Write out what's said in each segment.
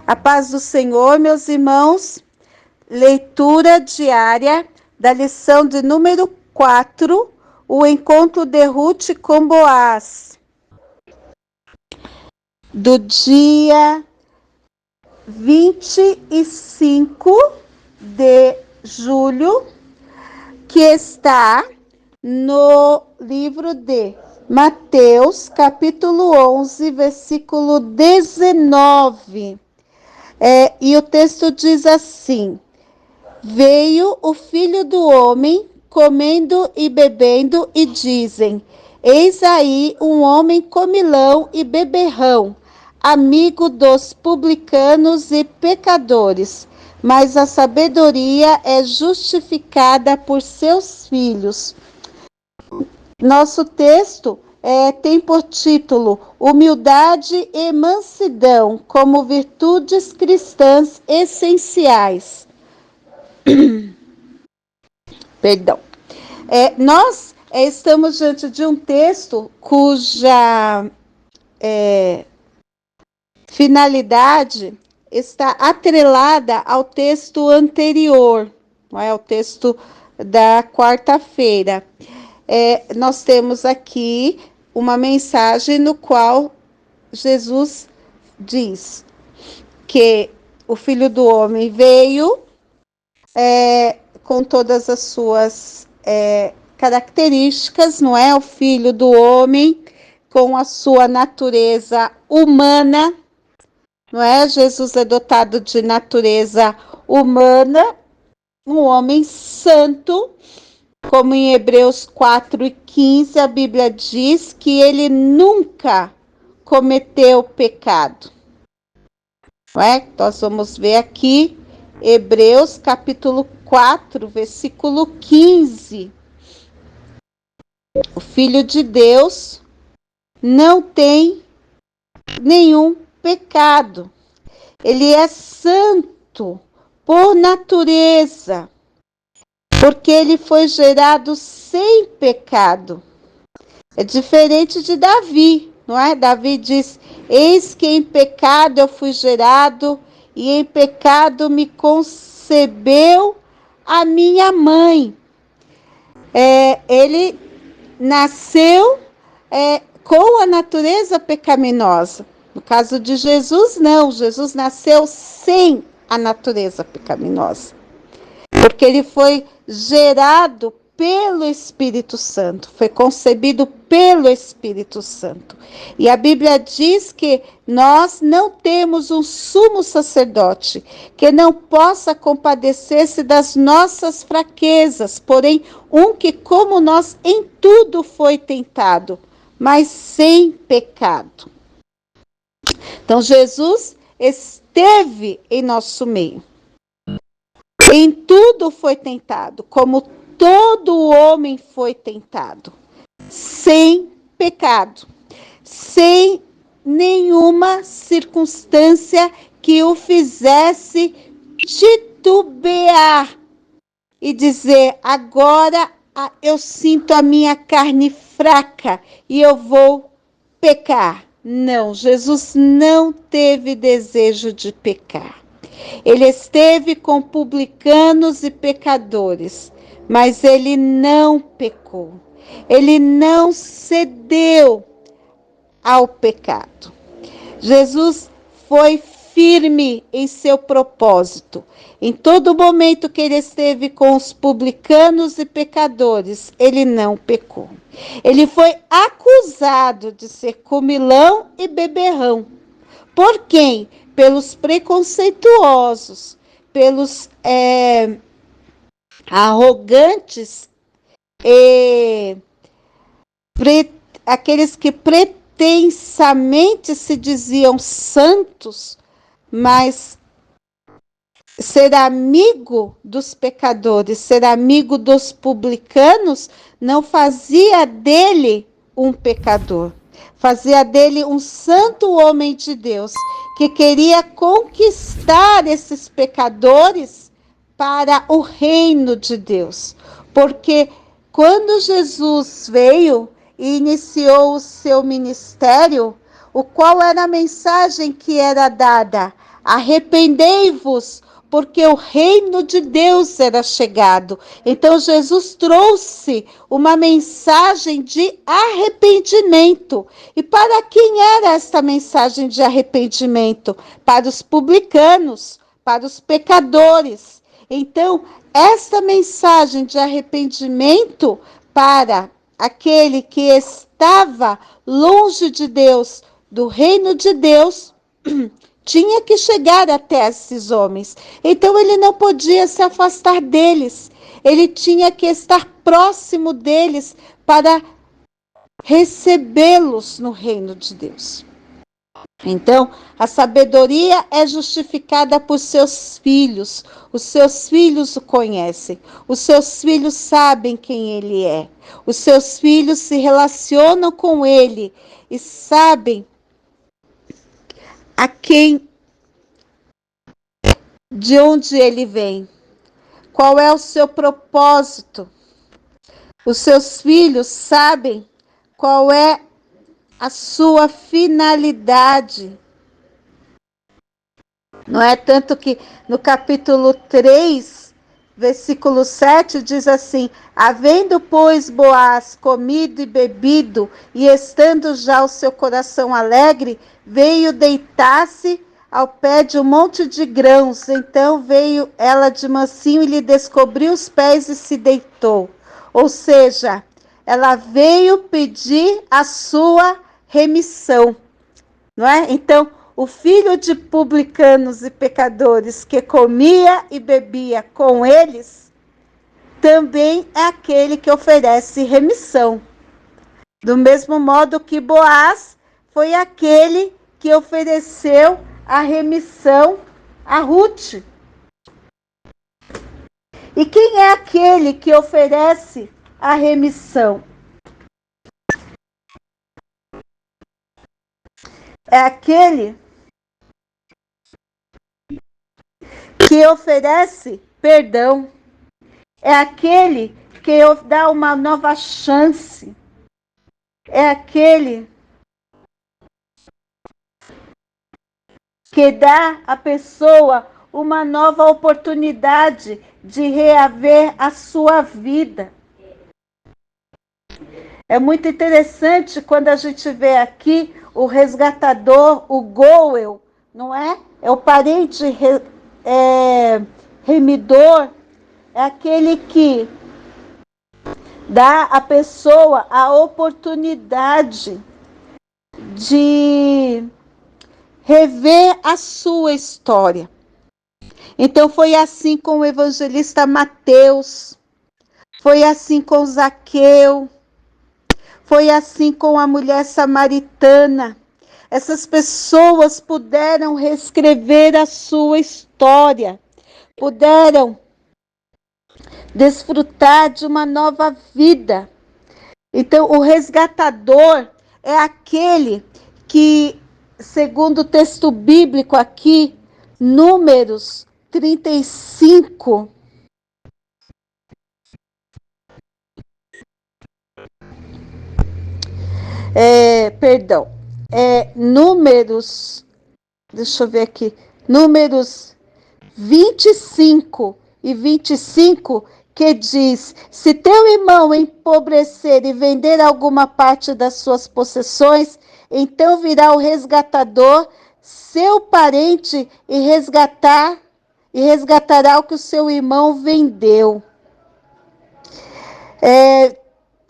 A paz do Senhor, meus irmãos. Leitura diária da lição de número 4, o encontro de Ruth com Boaz. Do dia 25 de julho, que está no livro de Mateus, capítulo 11, versículo 19. E o texto diz assim: veio o filho do homem comendo e bebendo, e dizem: eis aí um homem comilão e beberrão, amigo dos publicanos e pecadores. Mas a sabedoria é justificada por seus filhos. Nosso texto tem por título Humildade e Mansidão como virtudes cristãs essenciais. Perdão. Nós estamos diante de um texto cuja finalidade está atrelada ao texto anterior, não é? O texto da quarta-feira. Nós temos aqui uma mensagem no qual Jesus diz que o Filho do Homem veio com todas as suas características, não é? O Filho do Homem com a sua natureza humana, não é? Jesus é dotado de natureza humana, um homem santo, como em Hebreus 4:15 a Bíblia diz que ele nunca cometeu pecado. Não é? Nós vamos ver aqui Hebreus capítulo 4, versículo 15. O Filho de Deus não tem nenhum pecado. Ele é santo por natureza, porque ele foi gerado sem pecado. É diferente de Davi, não é? Davi diz: eis que em pecado eu fui gerado, e em pecado me concebeu a minha mãe. Ele nasceu com a natureza pecaminosa. No caso de Jesus, não. Jesus nasceu sem a natureza pecaminosa, porque ele foi gerado pelo Espírito Santo, foi concebido pelo Espírito Santo. E a Bíblia diz que nós não temos um sumo sacerdote que não possa compadecer-se das nossas fraquezas, porém um que como nós em tudo foi tentado, mas sem pecado. Então Jesus esteve em nosso meio. Em tudo foi tentado, como todo homem foi tentado, sem pecado, sem nenhuma circunstância que o fizesse titubear e dizer: agora eu sinto a minha carne fraca e eu vou pecar. Não, Jesus não teve desejo de pecar. Ele esteve com publicanos e pecadores, mas ele não pecou. Ele não cedeu ao pecado. Jesus foi firme em seu propósito. Em todo momento que ele esteve com os publicanos e pecadores, ele não pecou. Ele foi acusado de ser comilão e beberrão. Por quem? Pelos preconceituosos, pelos arrogantes e aqueles que pretensamente se diziam santos, mas ser amigo dos pecadores, ser amigo dos publicanos, não fazia dele um pecador. Fazia dele um santo homem de Deus, que queria conquistar esses pecadores para o reino de Deus. Porque quando Jesus veio e iniciou o seu ministério, qual era a mensagem que era dada? arrependei-vos, porque o reino de Deus era chegado. Então Jesus trouxe uma mensagem de arrependimento. E para quem era esta mensagem de arrependimento? Para os publicanos, para os pecadores. Então, esta mensagem de arrependimento para aquele que estava longe de Deus, do reino de Deus, tinha que chegar até esses homens. Então ele não podia se afastar deles. Ele tinha que estar próximo deles para recebê-los no reino de Deus. Então, a sabedoria é justificada por seus filhos. Os seus filhos o conhecem. Os seus filhos sabem quem ele é. Os seus filhos se relacionam com ele e sabem a quem, de onde ele vem, qual é o seu propósito. Os seus filhos sabem qual é a sua finalidade. Não é tanto que no capítulo 3, versículo 7, diz assim: havendo, pois, Boaz comido e bebido, e estando já o seu coração alegre, veio deitar-se ao pé de um monte de grãos. Então veio ela de mansinho e lhe descobriu os pés e se deitou. Ou seja, ela veio pedir a sua remissão, não é? Então, o filho de publicanos e pecadores que comia e bebia com eles, também é aquele que oferece remissão. Do mesmo modo que Boaz foi aquele que ofereceu a remissão a Ruth. E quem é aquele que oferece a remissão? É aquele que oferece perdão. É aquele que dá uma nova chance. É aquele que dá à pessoa uma nova oportunidade de reaver a sua vida. É muito interessante quando a gente vê aqui o resgatador, o Goel, não é? É o parente remidor, é aquele que dá à pessoa a oportunidade de rever a sua história. Então foi assim com o evangelista Mateus, foi assim com Zaqueu, foi assim com a mulher samaritana. Essas pessoas puderam reescrever a sua história, puderam desfrutar de uma nova vida. Então, o resgatador é aquele que, segundo o texto bíblico aqui, Números 35, Números, deixa eu ver aqui, Números 25 e 25, que diz: se teu irmão empobrecer e vender alguma parte das suas possessões, então virá o resgatador, seu parente, e resgatará o que o seu irmão vendeu.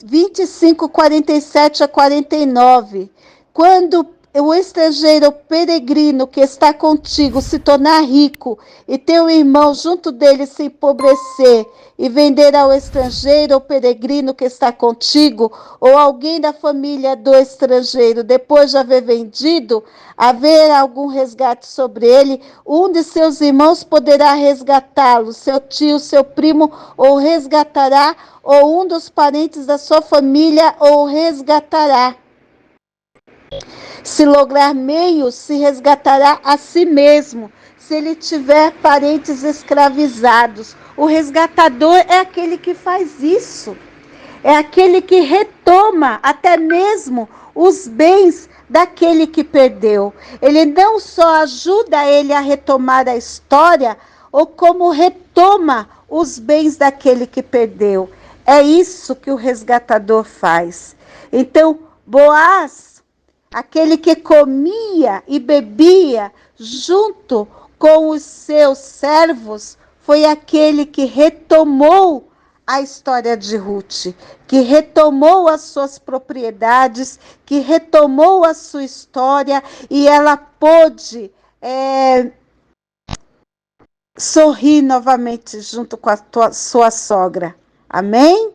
25, 47 a 49. Quando o estrangeiro, o peregrino que está contigo, se tornar rico, e teu irmão junto dele se empobrecer, e vender ao estrangeiro ou peregrino que está contigo, ou alguém da família do estrangeiro, depois de haver vendido, haver algum resgate sobre ele, um de seus irmãos poderá resgatá-lo, seu tio, seu primo, ou resgatará, ou um dos parentes da sua família, ou resgatará. Se lograr meios, se resgatará a si mesmo, se ele tiver parentes escravizados. O resgatador é aquele que faz isso. É aquele que retoma até mesmo os bens daquele que perdeu. Ele não só ajuda ele a retomar a história, ou como retoma os bens daquele que perdeu. É isso que o resgatador faz. Então, Boaz, aquele que comia e bebia junto com os seus servos, foi aquele que retomou a história de Ruth, que retomou as suas propriedades, que retomou a sua história, e ela pôde sorrir novamente junto com a sua sogra. Amém?